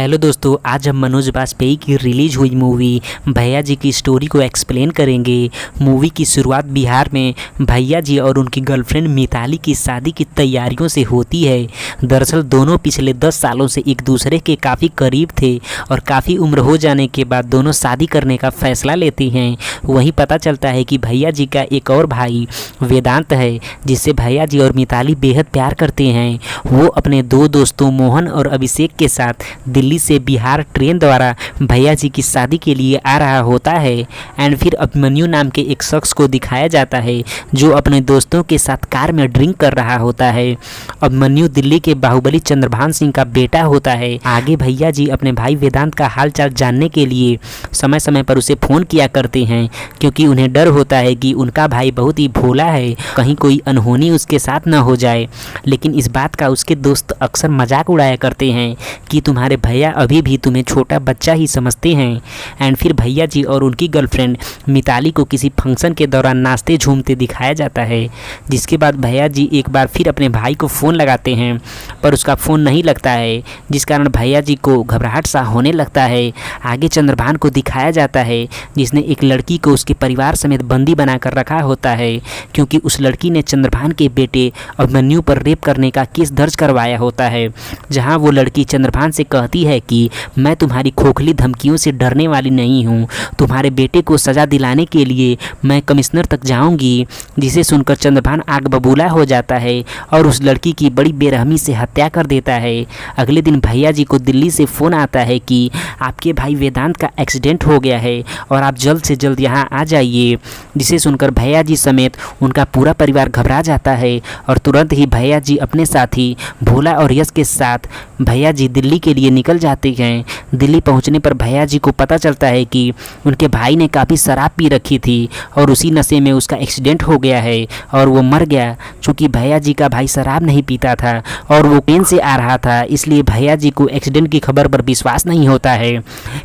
Hello दोस्तों, आज हम मनोज बाजपेयी की रिलीज हुई मूवी भैया जी की स्टोरी को एक्सप्लेन करेंगे। मूवी की शुरुआत बिहार में भैया जी और उनकी गर्लफ्रेंड मिताली की शादी की तैयारियों से होती है। दरअसल दोनों पिछले 10 सालों से एक दूसरे के काफ़ी करीब थे और काफ़ी उम्र हो जाने के बाद दोनों शादी करने का फैसला लेते हैं। वहीं पता चलता है कि भैया जी का एक और भाई वेदांत है, जिससे भैया जी और मिताली बेहद प्यार करते हैं। वो अपने दो दोस्तों मोहन और अभिषेक के साथ दिल्ली से बिहार ट्रेन द्वारा भैया जी की शादी के लिए आ रहा होता है। एंड फिर अभिमन्यु नाम के एक शख्स को दिखाया जाता है जो अपने दोस्तों के साथ कार में ड्रिंक कर रहा होता है। अभिमन्यु दिल्ली के बाहुबली चंद्रभान सिंह का बेटा होता है। आगे भैया जी अपने भाई वेदांत का हालचाल जानने के लिए समय समय पर उसे फ़ोन किया करते हैं, क्योंकि उन्हें डर होता है कि उनका भाई बहुत ही भोला है, कहीं कोई अनहोनी उसके साथ न हो जाए। लेकिन इस बात का उसके दोस्त अक्सर मजाक उड़ाया करते हैं कि तुम्हारे भैया अभी भी तुम्हें छोटा बच्चा ही समझते हैं। एंड फिर भैया जी और उनकी गर्लफ्रेंड मिताली को किसी फंक्शन के दौरान नाचते झूमते दिखाया जाता है, जिसके बाद भैया जी एक बार फिर अपने भाई को फ़ोन लगाते हैं, पर उसका फ़ोन नहीं लगता है, जिस कारण भैया जी को घबराहट सा होने लगता है। आगे चंद्रभान को दिखाया जाता है, जिसने एक लड़की को उसके परिवार समेत बंदी बनाकर रखा होता है, क्योंकि उस लड़की ने चंद्रभान के बेटे अभिमन्यु पर रेप करने का केस दर्ज करवाया होता है। जहां वो लड़की चंद्रभान से कहती है कि मैं तुम्हारी खोखली धमकियों से डरने वाली नहीं हूं, तुम्हारे बेटे को सज़ा दिलाने के लिए मैं कमिश्नर तक जाऊंगी। जिसे सुनकर चंद्रभान आग बबूला हो जाता है और उस लड़की की बड़ी बेरहमी से हत्या कर देता है। अगले दिन भैया जी को दिल्ली से फ़ोन आता है कि आपके भाई वेदांत का एक्सीडेंट हो गया है और आप जल्द से जल्द यहाँ आ जाइए। जिसे सुनकर भैया जी समेत उनका पूरा परिवार घबरा जाता है और तुरंत ही भैया जी अपने साथी भोला और यश के साथ भैया जी दिल्ली के लिए निकल जाते हैं। दिल्ली पहुंचने पर भैया जी को पता चलता है कि उनके भाई ने काफ़ी शराब पी रखी थी और उसी नशे में उसका एक्सीडेंट हो गया है और वो मर गया। चूँकि भैया जी का भाई शराब नहीं पीता था और वो ट्रेन से आ रहा था, इसलिए भैया जी को एक्सीडेंट की खबर पर विश्वास नहीं होता है।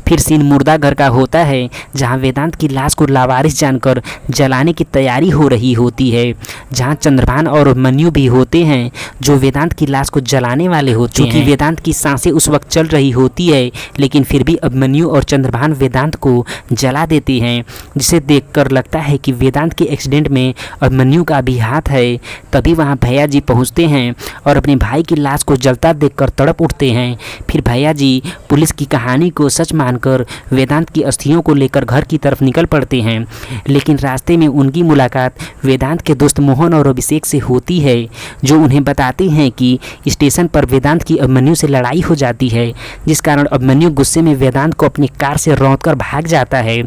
फिर सीन मुर्दा घर का होता है, जहाँ वेदांत की लाश को लावारिस जानकर जलाने की तैयारी हो रही होती है, जहाँ चंद्रभान और मन्यु भी होते हैं जो वेदांत की लाश को जलाने वाले होते हैं। चूँकि वेदांत की सांसें उस वक्त चल रही होती है, लेकिन फिर भी अभिमन्यु और चंद्रभान वेदांत को जला देते हैं, जिसे देखकर लगता है कि वेदांत के एक्सीडेंट में अभिमन्यु का भी हाथ है। तभी वहां भैया जी पहुंचते हैं और अपने भाई की लाश को जलता देखकर तड़प उठते हैं। फिर भैया जी पुलिस की कहानी को सच मानकर वेदांत की अस्थियों को लेकर घर की तरफ निकल पड़ते हैं। लेकिन रास्ते में उनकी मुलाकात वेदांत के दोस्त मोहन और अभिषेक से होती है, जो उन्हें बताते हैं कि स्टेशन पर वेदांत की अभिमन्यु से लड़ाई हो जाती है, जिस कारण अभिमन्यु गुस्से में वेदांत को अपनी कार से रौंदकर भाग जाता है।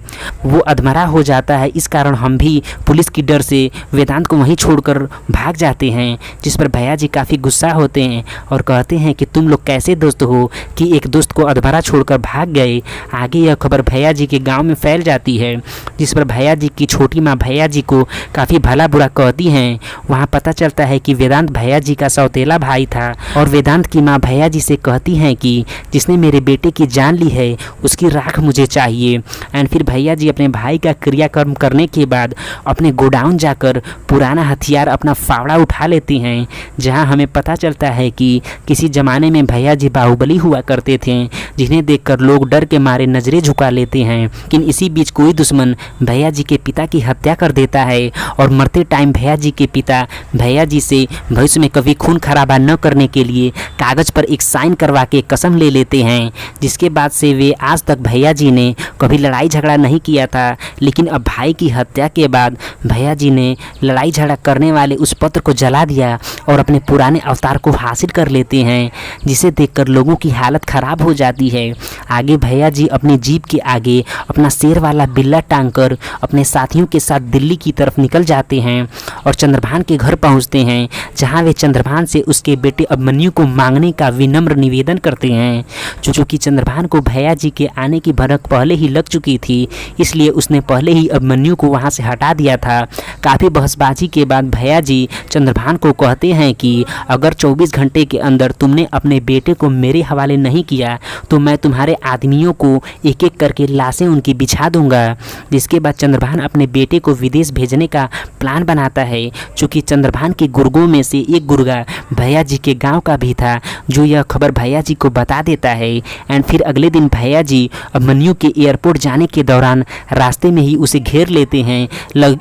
वो अधमरा हो जाता है, इस कारण हम भी पुलिस की डर से वेदांत को वहीं छोड़कर भाग जाते हैं। जिस पर भैया जी काफ़ी गुस्सा होते हैं और कहते हैं कि तुम लोग कैसे दोस्त हो कि एक दोस्त को अधमरा छोड़कर भाग गए। आगे यह खबर भैया जी के गाँव में फैल जाती है, जिस पर भैया जी की छोटी माँ भैया जी को काफ़ी भला बुरा कहती हैं। वहाँ पता चलता है कि वेदांत भैया जी का सौतेला भाई था और वेदांत की माँ भैया जी से कहती हैं कि जिसने मेरे बेटे की जान ली है उसकी राख मुझे चाहिए। एंड फिर भैया जी अपने भाई का क्रियाकर्म करने के बाद अपने गोडाउन जाकर पुराना हथियार अपना फावड़ा उठा लेते हैं, जहां हमें पता चलता है कि किसी ज़माने में भैया जी बाहुबली हुआ करते थे, जिन्हें देखकर लोग डर के मारे नज़रें झुका लेते हैं। लेकिन इसी बीच कोई दुश्मन भैया जी के पिता की हत्या कर देता है और मरते टाइम भैया जी के पिता भैया जी से भविष्य में कभी खून खराबा न करने के लिए कागज़ पर एक साइन करवा के कसम ले लेते हैं, जिसके बाद से वे आज तक भैया जी ने कभी लड़ाई झगड़ा नहीं किया था। लेकिन अब भाई की हत्या के बाद भैया जी ने लड़ाई झगड़ा करने वाले उस पत्र को जला दिया और अपने पुराने अवतार को हासिल कर लेते हैं, जिसे देखकर लोगों की हालत ख़राब हो जाती है। आगे भैया जी अपनी जीप के आगे अपना शेर वाला बिल्ला टांग कर अपने साथियों के साथ दिल्ली की तरफ निकल जाते हैं और चंद्रभान के घर पहुंचते हैं, जहां वे चंद्रभान से उसके बेटे अभिमन्यु को मांगने का विनम्र निवेदन करते हैं। चूँकि चंद्रभान को भैया जी के आने की भनक पहले ही लग चुकी थी, इसलिए उसने पहले ही अभिमन्यु को वहां से हटा दिया था। काफ़ी बहसबाजी के बाद भैया जी चंद्रभान को कहते हैं कि अगर 24 घंटे के अंदर तुमने अपने बेटे को मेरे हवाले नहीं किया तो तो मैं तुम्हारे आदमियों को एक एक करके लाशें उनकी बिछा दूंगा। जिसके बाद चंद्रभान अपने बेटे को विदेश भेजने का प्लान बनाता है। चूँकि चंद्रभान के गुर्गों में से एक गुर्गा भैया जी के गांव का भी था, जो यह खबर भैया जी को बता देता है। एंड फिर अगले दिन भैया जी अभिमन्यु के एयरपोर्ट जाने के दौरान रास्ते में ही उसे घेर लेते हैं।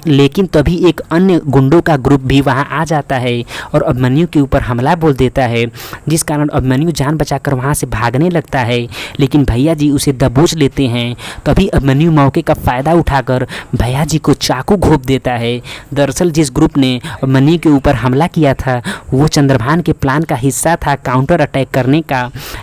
लेकिन तभी एक अन्य गुंडों का ग्रुप भी वहां आ जाता है और अभिमन्यु के ऊपर हमला बोल देता है, जिस कारण अभिमन्यु जान बचाकर वहां से भागने लगता है। लेकिन भैया जी उसे दबोच लेते हैं। तभी अभिमन्यु मौके का फ़ायदा उठाकर भैया जी को चाकू घोंप देता है। दरअसल जिस ग्रुप ने अभिमन्यु के ऊपर हमला किया था वो चंद्रभान के प्लान का हिस्सा था काउंटर अटैक करने का।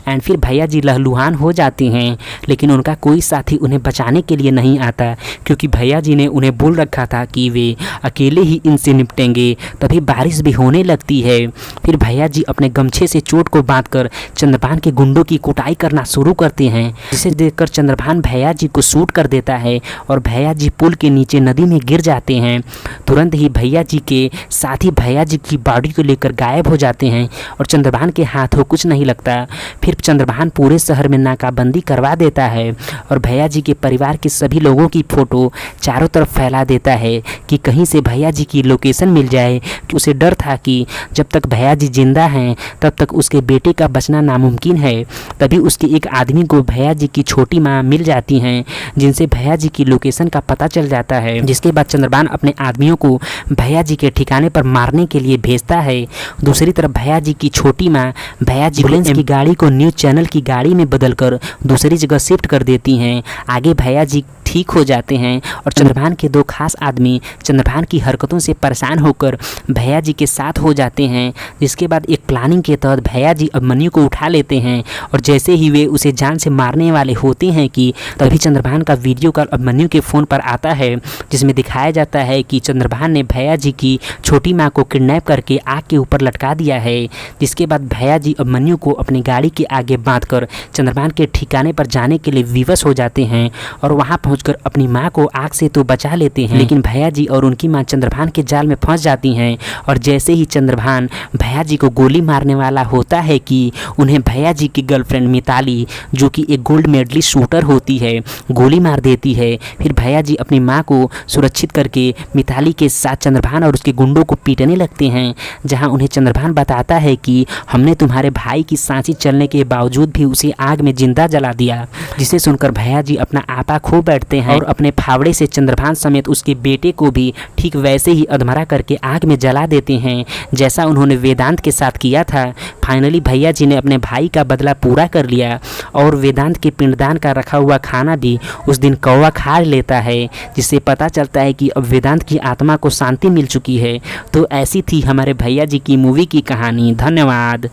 एंड फिर भैया जी लहलुहान हो जाते हैं, लेकिन उनका कोई साथी उन्हें बचाने के लिए नहीं आता, क्योंकि भैया जी ने उन्हें बोल रखा था कि वे अकेले ही इनसे निपटेंगे। तभी बारिश भी होने लगती है। फिर भैया जी अपने गमछे से चोट को बांधकर चंद्रभान के गुंडों की कुटाई करना शुरू करते हैं, जिसे देखकर चंद्रभान भैया जी को शूट कर देता है और भैया जी पुल के नीचे नदी में गिर जाते हैं। तुरंत ही भैया जी के साथी भैया जी की बॉडी को लेकर गायब हो जाते हैं और चंद्रभान के हाथों कुछ नहीं लगता। फिर चंद्रभान पूरे शहर में नाकाबंदी करवा देता है और भैया जी के परिवार के सभी लोगों की फ़ोटो चारों तरफ फैला देता है कि कहीं से भैया जी की लोकेशन मिल जाए। कि उसे डर था कि जब तक भैया जी जिंदा हैं तब तक उसके बेटे का बचना नामुमकिन है। तभी उसके एक आदमी को भैया जी की छोटी माँ मिल जाती हैं, जिनसे भैया जी की लोकेशन का पता चल जाता है। जिसके बाद चंद्रभान अपने आदमियों को भैया जी के ठिकाने पर मारने के लिए भेजता है। दूसरी तरफ भैया जी की छोटी माँ भैया जी एम्बुलेंस की गाड़ी को न्यूज़ चैनल की गाड़ी में बदलकर दूसरी जगह शिफ्ट कर देती हैं। आगे भैया जी ठीक हो जाते हैं और चंद्रभान के दो खास आदमी चंद्रभान की हरकतों से परेशान होकर भैया जी के साथ हो जाते हैं। जिसके बाद एक प्लानिंग के तहत भैया जी अभिमन्यु को उठा लेते हैं और जैसे ही वे उसे जान से मारने वाले होते हैं कि तभी चंद्रभान का वीडियो कॉल अभिमन्यु के फ़ोन पर आता है, जिसमें दिखाया जाता है कि चंद्रभान ने भैया जी की छोटी माँ को किडनैप करके आग के ऊपर लटका दिया है। जिसके बाद भैया जी अभिमन्यु को अपनी गाड़ी के आगे बांधकर चंद्रभान के ठिकाने पर जाने के लिए विवश हो जाते हैं और वहाँ पहुँचकर अपनी माँ को आग से तो बचा लेते हैं। लेकिन भैया जी और उनकी माँ चंद्रभान के जाल में फंस जाती हैं और जैसे ही चंद्रभान भैया जी को गोली मारने वाला होता है कि उन्हें भैया जी की गर्लफ्रेंड मिताली, जो कि एक गोल्ड मेडलिस्ट शूटर होती है, गोली मार देती है। फिर भैया जी अपनी माँ को सुरक्षित करके मिताली के साथ चंद्रभान और उसके गुंडों को पीटने लगते हैं, जहाँ उन्हें चंद्रभान बताता है कि हमने तुम्हारे भाई की सांसें चलने के बावजूद भी उसे आग में जिंदा जला दिया। जिसे सुनकर भैया जी अपना आपा खो बैठते हैं और अपने फावड़े से चंद्रभान समेत उसके बेटे को भी ठीक वैसे ही अधमरा करके आग में जला देते हैं, जैसा उन्होंने वेदांत के साथ किया था। फाइनली भैया जी ने अपने भाई का बदला पूरा कर लिया और वेदांत के पिंडदान का रखा हुआ खाना भी उस दिन कौवा खा लेता है, जिससे पता चलता है कि अब वेदांत की आत्मा को शांति मिल चुकी है। तो ऐसी थी हमारे भैया जी की मूवी की कहानी। धन्यवाद।